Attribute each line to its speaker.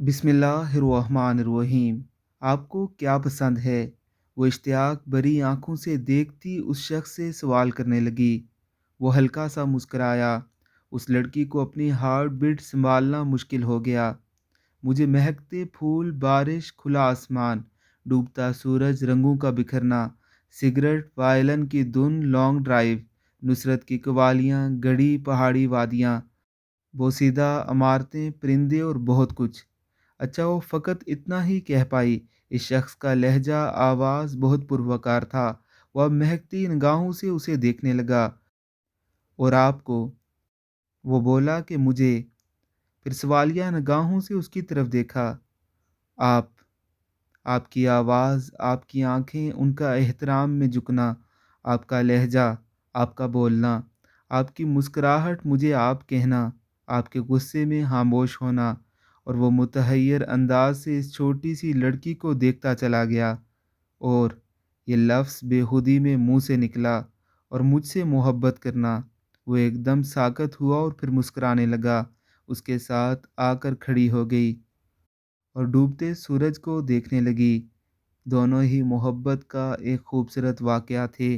Speaker 1: बिस्मिल्लाहिर्रहमानिर्रहीम। आपको क्या पसंद है? वो इश्तियाक भरी आंखों से देखती उस शख्स से सवाल करने लगी। वो हल्का सा मुस्कराया। उस लड़की को अपनी हार्ट बीट संभालना मुश्किल हो गया। मुझे महकते फूल, बारिश, खुला आसमान, डूबता सूरज, रंगों का बिखरना, सिगरेट, वायलन की धुन, लॉन्ग ड्राइव, नुसरत की कवालियाँ, गड़ी पहाड़ी वादियाँ, बोसीदा इमारतें, परिंदे और बहुत कुछ। अच्छा, वो फ़कत इतना ही कह पाई। इस शख्स का लहजा, आवाज़ बहुत पुरवकार था। वह महकती निगाहों से उसे देखने लगा। और आपको? वो बोला कि मुझे। फिर सवालिया निगाहों से उसकी तरफ देखा। आप। आपकी आवाज़, आपकी आँखें, उनका एहतराम में झुकना, आपका लहजा, आपका बोलना, आपकी मुस्कुराहट, मुझे आप कहना, आपके गुस्से में खामोश होना। और वो मुतहय्यर अंदाज से इस छोटी सी लड़की को देखता चला गया। और ये लफ्ज़ बेखुदी में मुंह से निकला, और मुझसे मोहब्बत करना। वो एकदम साकत हुआ और फिर मुस्कुराने लगा। उसके साथ आकर खड़ी हो गई और डूबते सूरज को देखने लगी। दोनों ही मोहब्बत का एक खूबसूरत वाक़या थे।